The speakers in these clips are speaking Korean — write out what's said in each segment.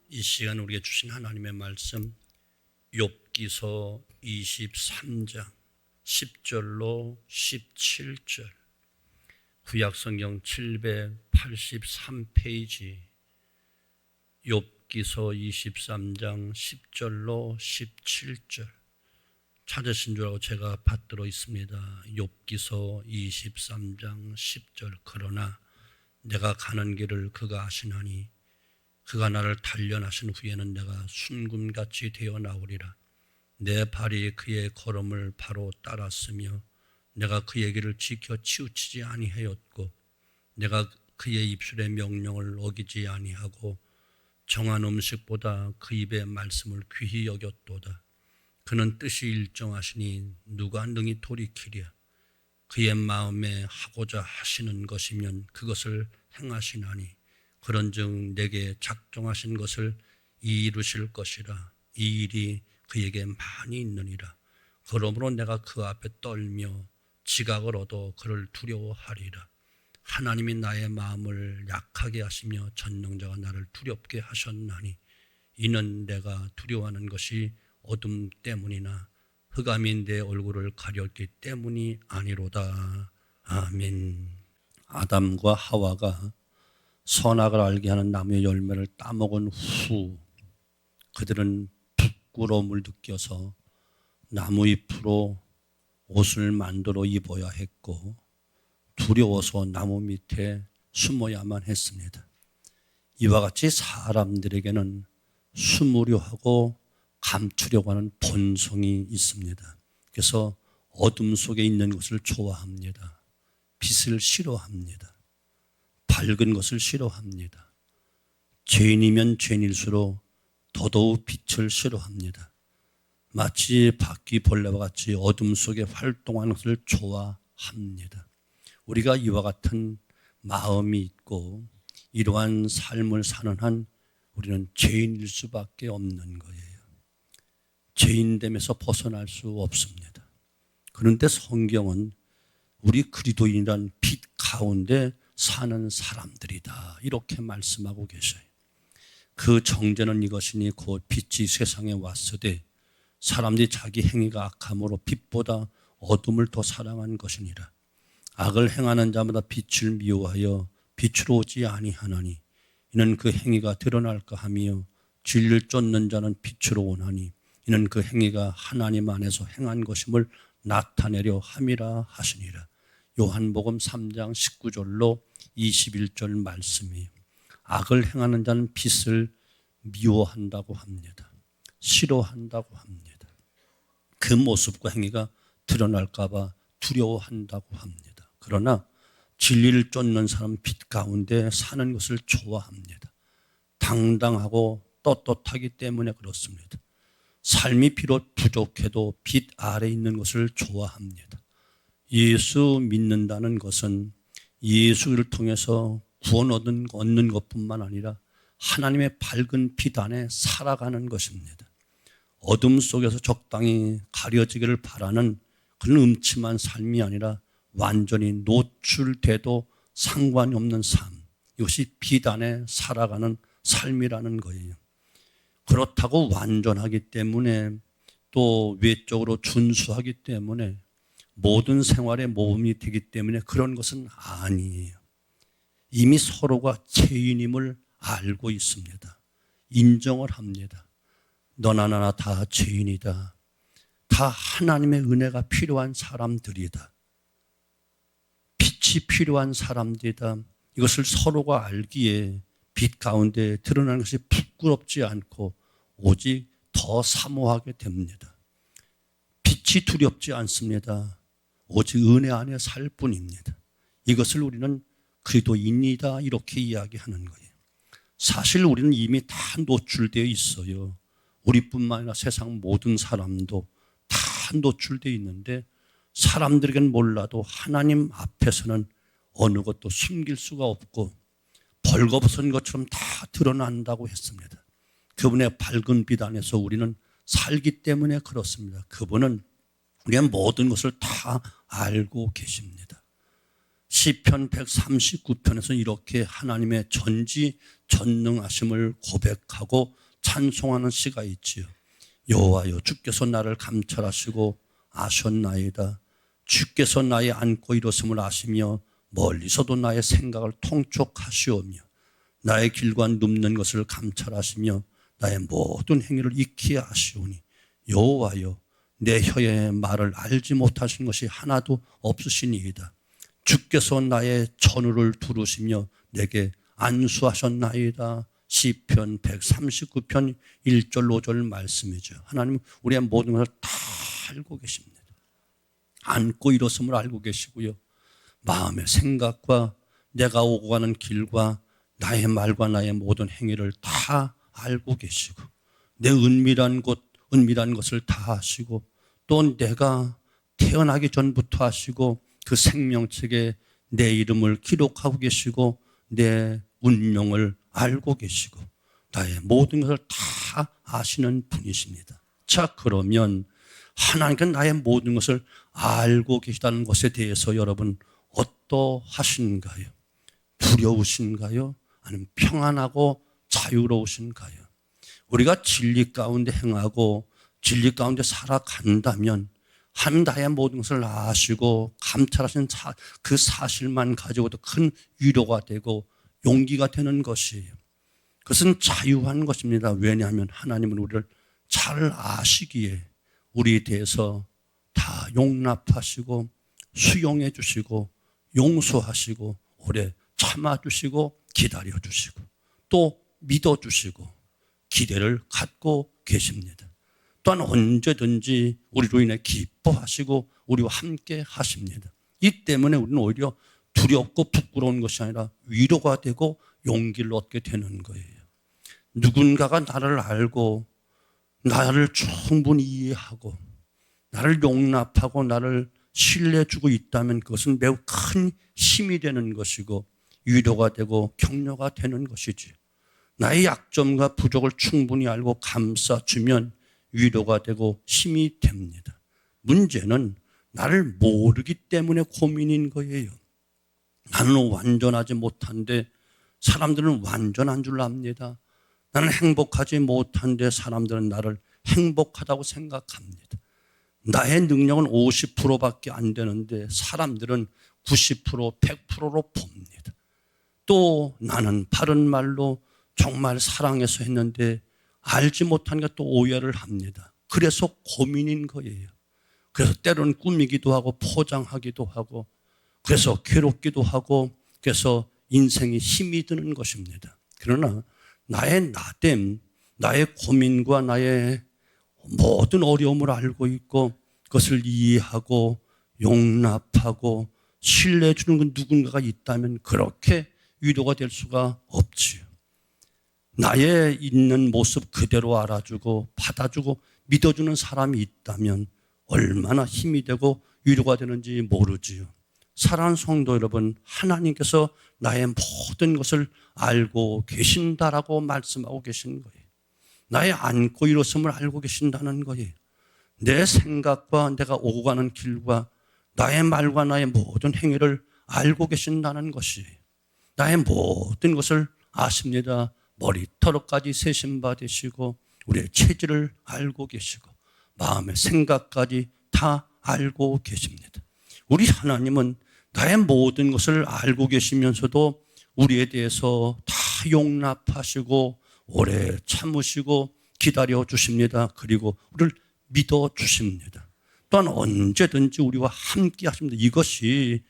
이 시간 우리에게 주신 하나님의 말씀 욥기서 23장 10절로 17절, 구약성경 783페이지 욥기서 23장 10절로 17절 찾으신 줄 알고 제가 받들어 있습니다. 욥기서 23장 10절. 그러나 내가 가는 길을 그가 아시나니 그가 나를 단련하신 후에는 내가 순금같이 되어 나오리라. 내 발이 그의 걸음을 바로 따랐으며 내가 그의 길을 지켜 치우치지 아니하였고 내가 그의 입술의 명령을 어기지 아니하고 정한 음식보다 그 입의 말씀을 귀히 여겼도다. 그는 뜻이 일정하시니 누가 능히 돌이키랴. 그의 마음에 하고자 하시는 것이면 그것을 행하시나니 그런즉 내게 작정하신 것을 이루실 것이라. 이 일이 그에게 많이 있느니라. 그러므로 내가 그 앞에 떨며 지각을 얻어 그를 두려워하리라. 하나님이 나의 마음을 약하게 하시며 전능자가 나를 두렵게 하셨나니 이는 내가 두려워하는 것이 어둠 때문이나 흑암이 내 얼굴을 가렸기 때문이 아니로다. 아멘. 아담과 하와가 선악을 알게 하는 나무의 열매를 따먹은 후 그들은 부끄러움을 느껴서 나무 잎으로 옷을 만들어 입어야 했고 두려워서 나무 밑에 숨어야만 했습니다. 이와 같이 사람들에게는 숨으려 하고 감추려고 하는 본성이 있습니다. 그래서 어둠 속에 있는 것을 좋아합니다. 빛을 싫어합니다. 밝은 것을 싫어합니다. 죄인이면 죄인일수록 더더욱 빛을 싫어합니다. 마치 바퀴벌레와 같이 어둠 속에 활동하는 것을 좋아합니다. 우리가 이와 같은 마음이 있고 이러한 삶을 사는 한 우리는 죄인일 수밖에 없는 거예요. 죄인됨에서 벗어날 수 없습니다. 그런데 성경은 우리 그리스도인이란 빛 가운데 사는 사람들이다 이렇게 말씀하고 계셔요. 그 정죄는 이것이니 곧 빛이 세상에 왔으되 사람들이 자기 행위가 악함으로 빛보다 어둠을 더 사랑한 것이니라. 악을 행하는 자마다 빛을 미워하여 빛으로 오지 아니하나니 이는 그 행위가 드러날까 하며 진리를 쫓는 자는 빛으로 오나니 이는 그 행위가 하나님 안에서 행한 것임을 나타내려 함이라 하시니라. 요한복음 3장 19절로 21절 말씀이에요. 악을 행하는 자는 빛을 미워한다고 합니다. 싫어한다고 합니다. 그 모습과 행위가 드러날까 봐 두려워한다고 합니다. 그러나 진리를 쫓는 사람은 빛 가운데 사는 것을 좋아합니다. 당당하고 떳떳하기 때문에 그렇습니다. 삶이 비록 부족해도 빛 아래 있는 것을 좋아합니다. 예수 믿는다는 것은 예수를 통해서 구원 얻는 것뿐만 아니라 하나님의 밝은 빛 안에 살아가는 것입니다. 어둠 속에서 적당히 가려지기를 바라는 그런 음침한 삶이 아니라 완전히 노출돼도 상관이 없는 삶, 이것이 빛 안에 살아가는 삶이라는 거예요. 그렇다고 완전하기 때문에 또 외적으로 준수하기 때문에 모든 생활의 모범이 되기 때문에 그런 것은 아니에요. 이미 서로가 죄인임을 알고 있습니다. 인정을 합니다. 너나 나나 다 죄인이다. 다 하나님의 은혜가 필요한 사람들이다. 빛이 필요한 사람들이다. 이것을 서로가 알기에 빛 가운데 드러나는 것이 부끄럽지 않고 오직 더 사모하게 됩니다. 빛이 두렵지 않습니다. 오직 은혜 안에 살 뿐입니다. 이것을 우리는 그리스도인이다 이렇게 이야기하는 거예요. 사실 우리는 이미 다 노출되어 있어요. 우리뿐만 아니라 세상 모든 사람도 다 노출되어 있는데 사람들에게는 몰라도 하나님 앞에서는 어느 것도 숨길 수가 없고 벌거벗은 것처럼 다 드러난다고 했습니다. 그분의 밝은 빛 안에서 우리는 살기 때문에 그렇습니다. 그분은 우리의 모든 것을 다 알고 계십니다. 시편 139편에서 이렇게 하나님의 전지전능하심을 고백하고 찬송하는 시가 있지요. 여호와여, 주께서 나를 감찰하시고 아셨나이다. 주께서 나의 앉고 일어섬을 아시며 멀리서도 나의 생각을 통촉하시오며 나의 길과 눕는 것을 감찰하시며 나의 모든 행위를 익히 아시오니 여호와여, 내 혀의 말을 알지 못하신 것이 하나도 없으시니이다. 주께서 나의 전우를 두르시며 내게 안수하셨나이다. 시편 139편 1절 5절 말씀이죠. 하나님은 우리의 모든 것을 다 알고 계십니다. 앉고 일어섬을 알고 계시고요. 마음의 생각과 내가 오고 가는 길과 나의 말과 나의 모든 행위를 다 알고 계시고 내 은밀한 것을 다 아시고 또 내가 태어나기 전부터 아시고 그 생명책에 내 이름을 기록하고 계시고 내 운명을 알고 계시고 나의 모든 것을 다 아시는 분이십니다. 자, 그러면 하나님께 나의 모든 것을 알고 계시다는 것에 대해서 여러분 어떠하신가요? 두려우신가요? 아니면 평안하고 자유로우신가요? 우리가 진리 가운데 행하고 진리 가운데 살아간다면 하나님 나의 모든 것을 아시고 감찰하신 그 사실만 가지고도 큰 위로가 되고 용기가 되는 것이에요. 그것은 자유한 것입니다. 왜냐하면 하나님은 우리를 잘 아시기에 우리에 대해서 다 용납하시고 수용해 주시고 용서하시고 오래 참아주시고 기다려주시고 또 믿어주시고 기대를 갖고 계십니다. 또한 언제든지 우리로 인해 기뻐하시고 우리와 함께 하십니다. 이 때문에 우리는 오히려 두렵고 부끄러운 것이 아니라 위로가 되고 용기를 얻게 되는 거예요. 누군가가 나를 알고 나를 충분히 이해하고 나를 용납하고 나를 신뢰주고 있다면 그것은 매우 큰 힘이 되는 것이고 위로가 되고 격려가 되는 것이지. 나의 약점과 부족을 충분히 알고 감싸주면 위로가 되고 힘이 됩니다. 문제는 나를 모르기 때문에 고민인 거예요. 나는 완전하지 못한데 사람들은 완전한 줄 압니다. 나는 행복하지 못한데 사람들은 나를 행복하다고 생각합니다. 나의 능력은 50%밖에 안 되는데 사람들은 90%, 100%로 봅니다. 또 나는 바른 말로 정말 사랑해서 했는데 알지 못하니까 또 오해를 합니다. 그래서 고민인 거예요. 그래서 때로는 꾸미기도 하고 포장하기도 하고 그래서 괴롭기도 하고 그래서 인생이 힘이 드는 것입니다. 그러나 나의 나됨, 나의 고민과 나의 모든 어려움을 알고 있고 그것을 이해하고 용납하고 신뢰해 주는 그 누군가가 있다면 그렇게 위로가 될 수가 없지요. 나의 있는 모습 그대로 알아주고 받아주고 믿어주는 사람이 있다면 얼마나 힘이 되고 위로가 되는지 모르지요. 사랑하는 성도 여러분, 하나님께서 나의 모든 것을 알고 계신다라고 말씀하고 계신 거예요. 나의 앉고 일어섬을 알고 계신다는 거예요. 내 생각과 내가 오고 가는 길과 나의 말과 나의 모든 행위를 알고 계신다는 것이에요. 나의 모든 것을 아십니다. 머리털까지 세신 바 되시고 우리의 체질을 알고 계시고 마음의 생각까지 다 알고 계십니다. 우리 하나님은 나의 모든 것을 알고 계시면서도 우리에 대해서 다 용납하시고 오래 참으시고 기다려 주십니다. 그리고 우리를 믿어 주십니다. 또한 언제든지 우리와 함께 하십니다. 이것이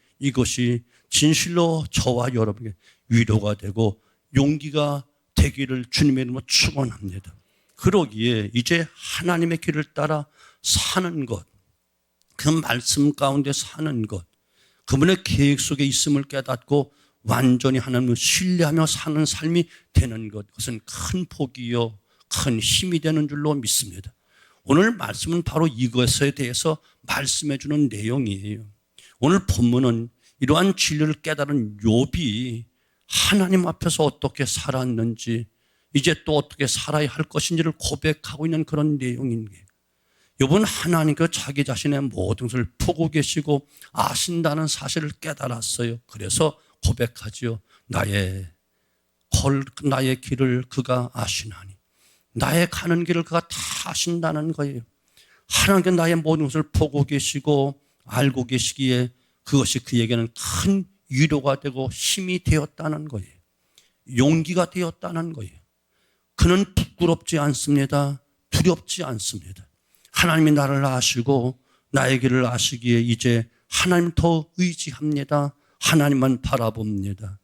진실로 저와 여러분에게 위로가 되고 용기가 되기를 주님의 이름으로 축원합니다. 그러기에 이제 하나님의 길을 따라 사는 것, 그 말씀 가운데 사는 것, 그분의 계획 속에 있음을 깨닫고 완전히 하나님을 신뢰하며 사는 삶이 되는 것, 그것은 큰 복이요 큰 힘이 되는 줄로 믿습니다. 오늘 말씀은 바로 이것에 대해서 말씀해 주는 내용이에요. 오늘 본문은 이러한 진리를 깨달은 욥이 하나님 앞에서 어떻게 살았는지 이제 또 어떻게 살아야 할 것인지를 고백하고 있는 그런 내용인 거예요. 욥은 하나님께 자기 자신의 모든 것을 보고 계시고 아신다는 사실을 깨달았어요. 그래서 고백하지요. 나의 길을 그가 아시나니, 나의 가는 길을 그가 다 아신다는 거예요. 하나님께 나의 모든 것을 보고 계시고 알고 계시기에 그것이 그에게는 큰 위로가 되고 힘이 되었다는 거예요. 용기가 되었다는 거예요. 그는 부끄럽지 않습니다. 두렵지 않습니다. 하나님이 나를 아시고 나의 길을 아시기에 이제 하나님 더 의지합니다. 하나님만 바라봅니다.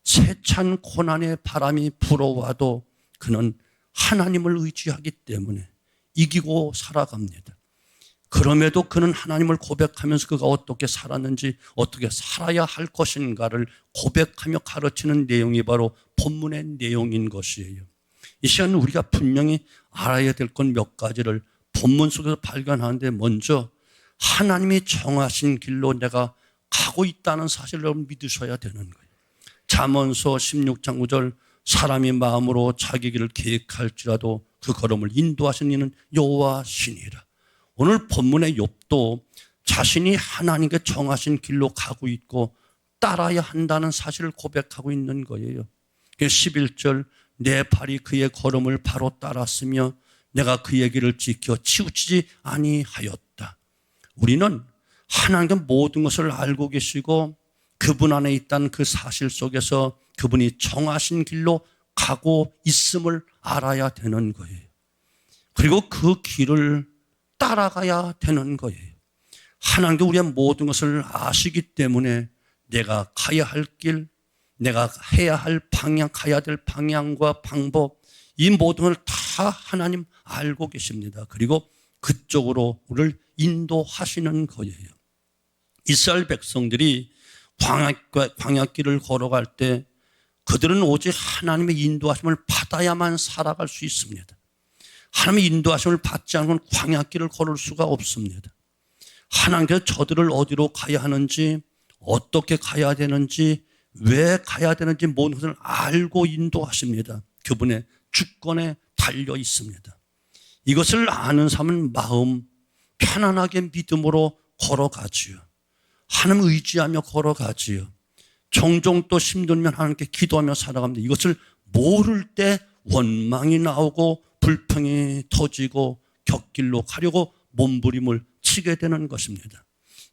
세찬 고난의 바람이 불어와도 그는 하나님을 의지하기 때문에 이기고 살아갑니다. 그럼에도 그는 하나님을 고백하면서 그가 어떻게 살았는지, 어떻게 살아야 할 것인가를 고백하며 가르치는 내용이 바로 본문의 내용인 것이에요. 이 시간 우리가 분명히 알아야 될 건 몇 가지를 본문 속에서 발견하는데, 먼저 하나님이 정하신 길로 내가 가고 있다는 사실을 믿으셔야 되는 거예요. 잠언서 16장 9절, 사람이 마음으로 자기 길을 계획할지라도 그 걸음을 인도하시는 이는 여호와시니라. 오늘 본문의 욥도 자신이 하나님께 정하신 길로 가고 있고 따라야 한다는 사실을 고백하고 있는 거예요. 11절, 내 발이 그의 걸음을 바로 따랐으며 내가 그의 길을 지켜 치우치지 아니하였다. 우리는 하나님께 모든 것을 알고 계시고 그분 안에 있다는 그 사실 속에서 그분이 정하신 길로 가고 있음을 알아야 되는 거예요. 그리고 그 길을 따라가야 되는 거예요. 하나님께 우리의 모든 것을 아시기 때문에 내가 가야 할 길, 내가 해야 할 방향, 가야 될 방향과 방법, 이 모든 걸 다 하나님 알고 계십니다. 그리고 그쪽으로 우리를 인도하시는 거예요. 이스라엘 백성들이 광야길을 걸어갈 때 그들은 오직 하나님의 인도하심을 받아야만 살아갈 수 있습니다. 하나님의 인도하심을 받지 않으면 광야길을 걸을 수가 없습니다. 하나님께서 저들을 어디로 가야 하는지, 어떻게 가야 되는지, 왜 가야 되는지 모든 것을 알고 인도하십니다. 그분의 주권에 달려 있습니다. 이것을 아는 사람은 마음 편안하게 믿음으로 걸어가지요. 하나님 의지하며 걸어가지요. 종종 또 힘들면 하나님께 기도하며 살아갑니다. 이것을 모를 때 원망이 나오고 불평이 터지고 곁길로 가려고 몸부림을 치게 되는 것입니다.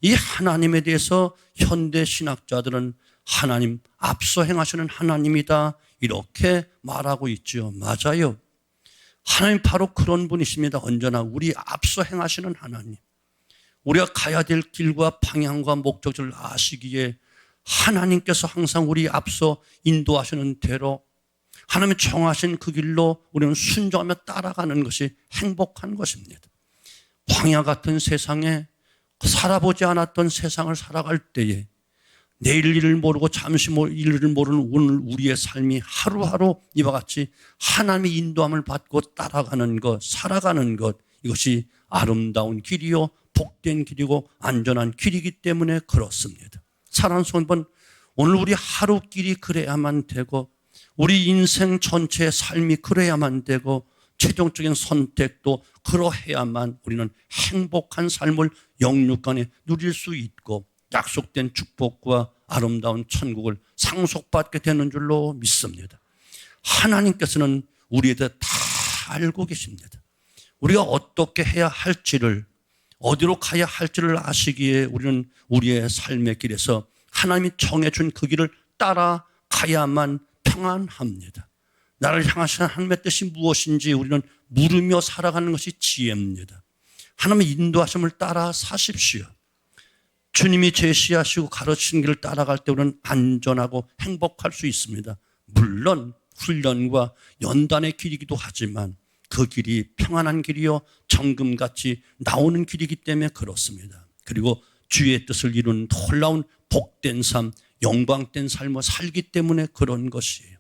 이 하나님에 대해서 현대 신학자들은 하나님, 앞서 행하시는 하나님이다, 이렇게 말하고 있죠. 맞아요. 하나님 바로 그런 분이십니다. 언제나 우리 앞서 행하시는 하나님. 우리가 가야 될 길과 방향과 목적을 아시기에 하나님께서 항상 우리 앞서 인도하시는 대로 하나님이 정하신 그 길로 우리는 순종하며 따라가는 것이 행복한 것입니다. 광야 같은 세상에, 살아보지 않았던 세상을 살아갈 때에 내일 일을 모르고 잠시 일을 모르는 오늘 우리의 삶이 하루하루 이와 같이 하나님의 인도함을 받고 따라가는 것, 살아가는 것, 이것이 아름다운 길이요 복된 길이고 안전한 길이기 때문에 그렇습니다. 사랑하는 성도분, 오늘 우리 하루 길이 그래야만 되고 우리 인생 전체의 삶이 그래야만 되고 최종적인 선택도 그러해야만 우리는 행복한 삶을 영육간에 누릴 수 있고 약속된 축복과 아름다운 천국을 상속받게 되는 줄로 믿습니다. 하나님께서는 우리에 대해 다 알고 계십니다. 우리가 어떻게 해야 할지를, 어디로 가야 할지를 아시기에 우리는 우리의 삶의 길에서 하나님이 정해준 그 길을 따라가야만 평안합니다. 나를 향하신 하나님의 뜻이 무엇인지 우리는 물으며 살아가는 것이 지혜입니다. 하나님의 인도하심을 따라 사십시오. 주님이 제시하시고 가르치는 길을 따라갈 때 우리는 안전하고 행복할 수 있습니다. 물론 훈련과 연단의 길이기도 하지만 그 길이 평안한 길이요 정금같이 나오는 길이기 때문에 그렇습니다. 그리고 주의 뜻을 이루는 놀라운 복된 삶, 영광된 삶을 살기 때문에 그런 것이에요.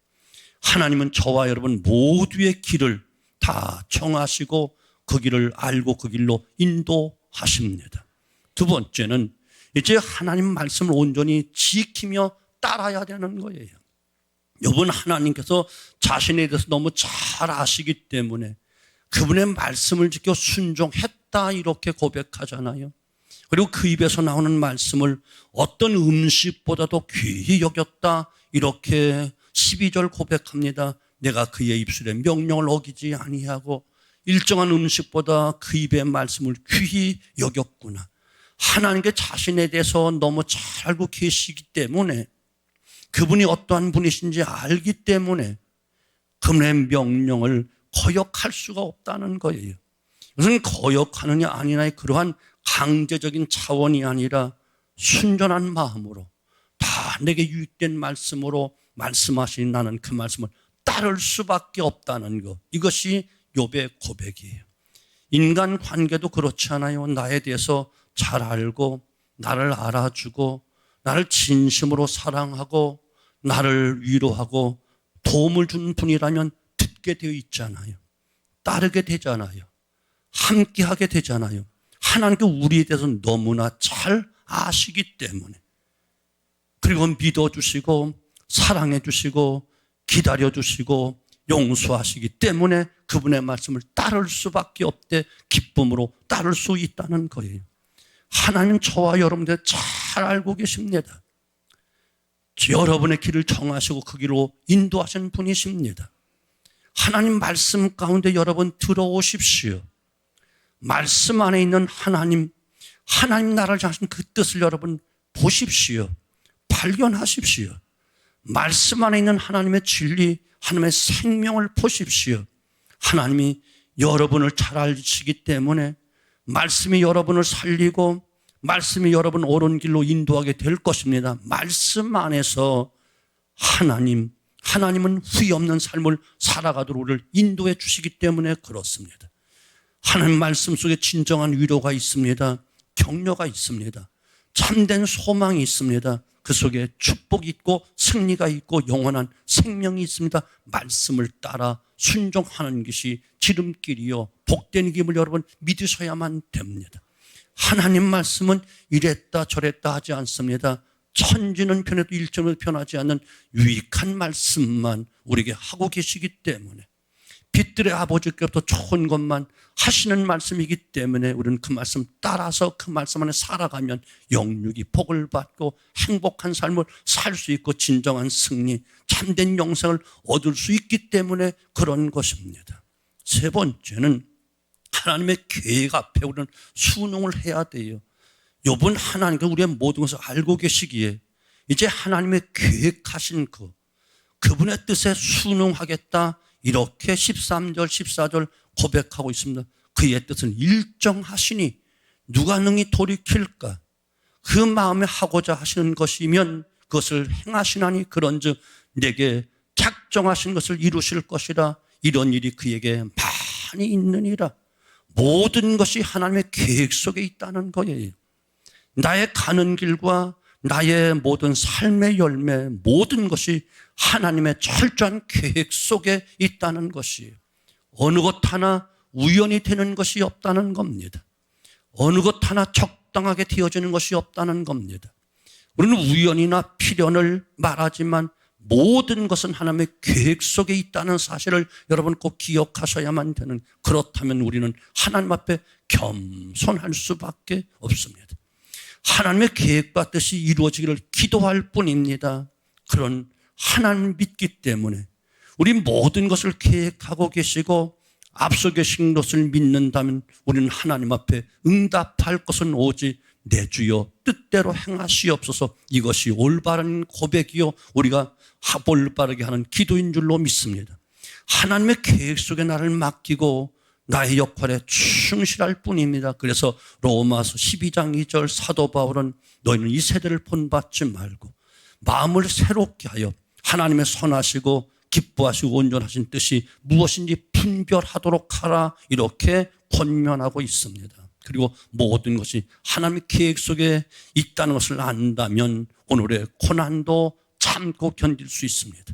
하나님은 저와 여러분 모두의 길을 다 정하시고 그 길을 알고 그 길로 인도하십니다. 두 번째는 이제 하나님 말씀을 온전히 지키며 따라야 되는 거예요. 여러분, 하나님께서 자신에 대해서 너무 잘 아시기 때문에 그분의 말씀을 지켜 순종했다 없다 이렇게 고백하잖아요. 그리고 그 입에서 나오는 말씀을 어떤 음식보다도 귀히 여겼다 이렇게 12절 고백합니다. 내가 그의 입술의 명령을 어기지 아니하고 일정한 음식보다 그 입의 말씀을 귀히 여겼구나. 하나님께 자신에 대해서 너무 잘 알고 계시기 때문에 그분이 어떠한 분이신지 알기 때문에 그분의 명령을 거역할 수가 없다는 거예요. 이것은 거역하느냐 아니냐의 그러한 강제적인 차원이 아니라 순전한 마음으로 다 내게 유익된 말씀으로 말씀하신 나는 그 말씀을 따를 수밖에 없다는 것. 이것이 욥의 고백이에요. 인간 관계도 그렇지 않아요. 나에 대해서 잘 알고 나를 알아주고 나를 진심으로 사랑하고 나를 위로하고 도움을 준 분이라면 듣게 되어 있잖아요. 따르게 되잖아요. 함께하게 되잖아요. 하나님께 우리에 대해서 너무나 잘 아시기 때문에 그리고 믿어주시고 사랑해주시고 기다려주시고 용서하시기 때문에 그분의 말씀을 따를 수밖에 없되 기쁨으로 따를 수 있다는 거예요. 하나님 저와 여러분들 잘 알고 계십니다. 여러분의 길을 정하시고 그 길로 인도하신 분이십니다. 하나님 말씀 가운데 여러분 들어오십시오. 말씀 안에 있는 하나님 나라를 향하신 그 뜻을 여러분 보십시오. 발견하십시오. 말씀 안에 있는 하나님의 진리, 하나님의 생명을 보십시오. 하나님이 여러분을 잘 아시기 때문에 말씀이 여러분을 살리고 말씀이 여러분 옳은 길로 인도하게 될 것입니다. 말씀 안에서 하나님은 후회 없는 삶을 살아가도록 우리를 인도해 주시기 때문에 그렇습니다. 하나님 말씀 속에 진정한 위로가 있습니다. 격려가 있습니다. 참된 소망이 있습니다. 그 속에 축복이 있고 승리가 있고 영원한 생명이 있습니다. 말씀을 따라 순종하는 것이 지름길이요 복된 길을 여러분 믿으셔야만 됩니다. 하나님 말씀은 이랬다 저랬다 하지 않습니다. 천지는 변해도 일점도 변하지 않는 유익한 말씀만 우리에게 하고 계시기 때문에 빛들의 아버지께부터 좋은 것만 하시는 말씀이기 때문에 우리는 그 말씀 따라서 그 말씀 안에 살아가면 영육이 복을 받고 행복한 삶을 살 수 있고 진정한 승리, 참된 영생을 얻을 수 있기 때문에 그런 것입니다. 세 번째는 하나님의 계획 앞에 우리는 순응을 해야 돼요. 욥은 하나님께 우리의 모든 것을 알고 계시기에 이제 하나님의 계획하신 그분의 뜻에 순응하겠다 이렇게 13절 14절 고백하고 있습니다. 그의 뜻은 일정하시니 누가 능히 돌이킬까? 그 마음에 하고자 하시는 것이면 그것을 행하시나니 그런즉 내게 작정하신 것을 이루실 것이라. 이런 일이 그에게 많이 있느니라. 모든 것이 하나님의 계획 속에 있다는 거예요. 나의 가는 길과 나의 모든 삶의 열매, 모든 것이 하나님의 철저한 계획 속에 있다는 것이에요. 어느 것 하나 우연히 되는 것이 없다는 겁니다. 어느 것 하나 적당하게 되어지는 것이 없다는 겁니다. 우리는 우연이나 필연을 말하지만 모든 것은 하나님의 계획 속에 있다는 사실을 여러분 꼭 기억하셔야만 되는, 그렇다면 우리는 하나님 앞에 겸손할 수밖에 없습니다. 하나님의 계획과 뜻이 이루어지기를 기도할 뿐입니다. 그런 하나님 믿기 때문에 우리 모든 것을 계획하고 계시고 앞서 계신 것을 믿는다면 우리는 하나님 앞에 응답할 것은 오직 내 주여 뜻대로 행하시옵소서. 이것이 올바른 고백이요 우리가 올바르게 하는 기도인 줄로 믿습니다. 하나님의 계획 속에 나를 맡기고 나의 역할에 충실할 뿐입니다. 그래서 로마서 12장 2절 사도 바울은 너희는 이 세대를 본받지 말고 마음을 새롭게 하여 하나님의 선하시고 기뻐하시고 온전하신 뜻이 무엇인지 분별하도록 하라, 이렇게 권면하고 있습니다. 그리고 모든 것이 하나님의 계획 속에 있다는 것을 안다면 오늘의 고난도 참고 견딜 수 있습니다.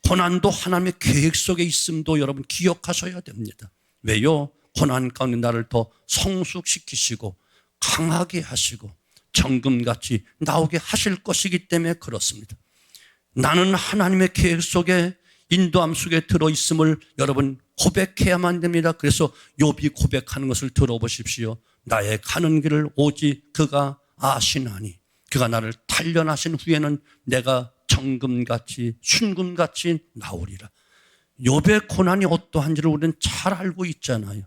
고난도 하나님의 계획 속에 있음도 여러분 기억하셔야 됩니다. 왜요? 고난 가운데 나를 더 성숙시키시고 강하게 하시고 정금같이 나오게 하실 것이기 때문에 그렇습니다. 나는 하나님의 계획 속에 인도함 속에 들어있음을 여러분 고백해야만 됩니다. 그래서 욥이 고백하는 것을 들어보십시오. 나의 가는 길을 오직 그가 아시나니 그가 나를 단련하신 후에는 내가 정금같이 순금같이 나오리라. 욥의 고난이 어떠한지를 우리는 잘 알고 있잖아요.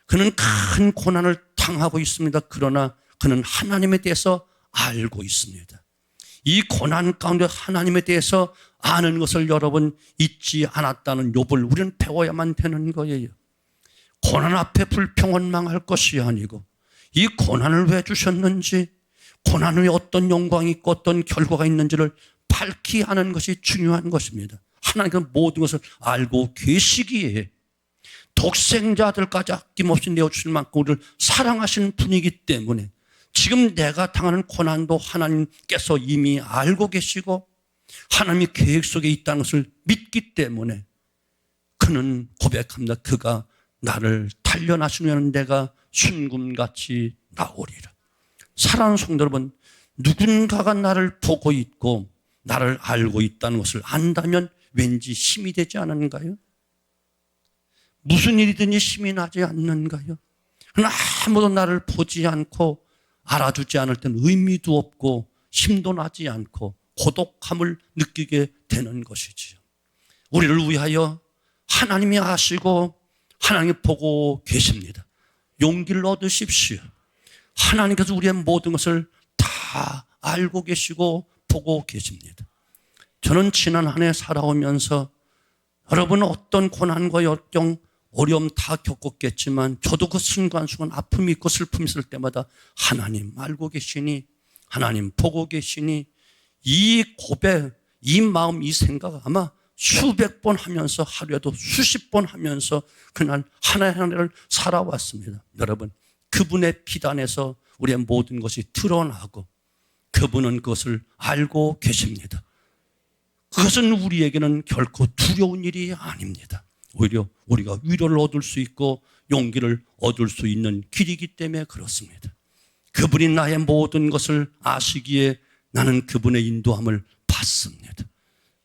그는 큰 고난을 당하고 있습니다. 그러나 그는 하나님에 대해서 알고 있습니다. 이 고난 가운데 하나님에 대해서 아는 것을 여러분 잊지 않았다는 욥을 우리는 배워야만 되는 거예요. 고난 앞에 불평원망할 것이 아니고 이 고난을 왜 주셨는지, 고난 후에 어떤 영광이 있고 어떤 결과가 있는지를 밝히 아는 것이 중요한 것입니다. 하나님은 모든 것을 알고 계시기에 독생자들까지 아낌없이 내어주실 만큼 우리를 사랑하시는 분이기 때문에 지금 내가 당하는 고난도 하나님께서 이미 알고 계시고 하나님의 계획 속에 있다는 것을 믿기 때문에 그는 고백합니다. 그가 나를 단련하시면 내가 순금같이 나오리라. 사랑하는 성도 여러분, 누군가가 나를 보고 있고 나를 알고 있다는 것을 안다면 왠지 힘이 되지 않은가요? 무슨 일이든지 힘이 나지 않는가요? 그러나 아무도 나를 보지 않고 알아주지 않을 땐 의미도 없고 힘도 나지 않고 고독함을 느끼게 되는 것이지요. 우리를 위하여 하나님이 아시고 하나님이 보고 계십니다. 용기를 얻으십시오. 하나님께서 우리의 모든 것을 다 알고 계시고 보고 계십니다. 저는 지난 한 해 살아오면서 여러분 어떤 고난과 역경, 어려움 다 겪었겠지만 저도 그 순간순간 아픔이 있고 슬픔이 있을 때마다 하나님 알고 계시니, 하나님 보고 계시니, 이 고백, 이 마음, 이 생각 아마 수백 번 하면서 하루에도 수십 번 하면서 그날 하나하나를 살아왔습니다. 여러분, 그분의 피단에서 우리의 모든 것이 드러나고 그분은 그것을 알고 계십니다. 그것은 우리에게는 결코 두려운 일이 아닙니다. 오히려 우리가 위로를 얻을 수 있고 용기를 얻을 수 있는 길이기 때문에 그렇습니다. 그분이 나의 모든 것을 아시기에 나는 그분의 인도함을 받습니다.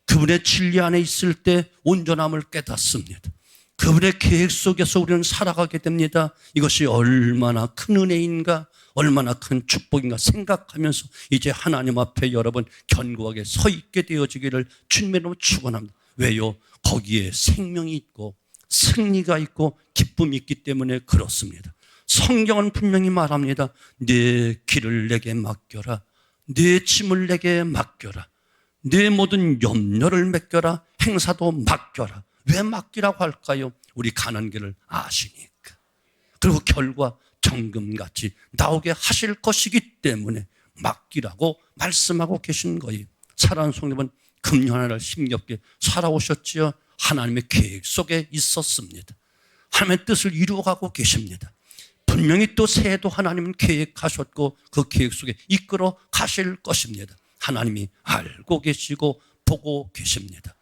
그분의 진리 안에 있을 때 온전함을 깨닫습니다. 그분의 계획 속에서 우리는 살아가게 됩니다. 이것이 얼마나 큰 은혜인가, 얼마나 큰 축복인가 생각하면서 이제 하나님 앞에 여러분 견고하게 서 있게 되어지기를 주님의 이름으로 축원합니다. 왜요? 거기에 생명이 있고 승리가 있고 기쁨이 있기 때문에 그렇습니다. 성경은 분명히 말합니다. 내 길을 내게 맡겨라. 내 짐을 내게 맡겨라. 내 모든 염려를 맡겨라. 행사도 맡겨라. 왜 맡기라고 할까요? 우리 가는 길을 아시니까. 그리고 결과 정금같이 나오게 하실 것이기 때문에 맡기라고 말씀하고 계신 거예요. 사랑하는 성도님은 금년 하나를 힘겹게 살아오셨지요. 하나님의 계획 속에 있었습니다. 하나님의 뜻을 이루어가고 계십니다. 분명히 또 새해도 하나님은 계획하셨고 그 계획 속에 이끌어 가실 것입니다. 하나님이 알고 계시고 보고 계십니다.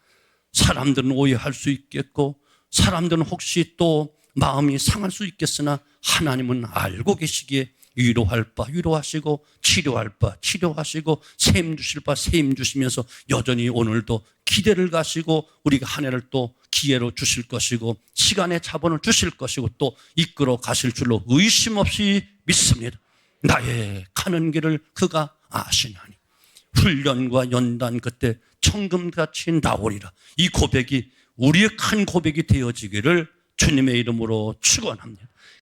사람들은 오해할 수 있겠고 사람들은 혹시 또 마음이 상할 수 있겠으나 하나님은 알고 계시기에 위로할 바 위로하시고 치료할 바 치료하시고 세임 주실 바 세임 주시면서 여전히 오늘도 기대를 가시고 우리가 한 해를 또 기회로 주실 것이고 시간의 자본을 주실 것이고 또 이끌어 가실 줄로 의심 없이 믿습니다. 나의 가는 길을 그가 아시나니 훈련과 연단 그때 청금같이 나오리라. 이 고백이 우리의 큰 고백이 되어지기를 주님의 이름으로 축원합니다.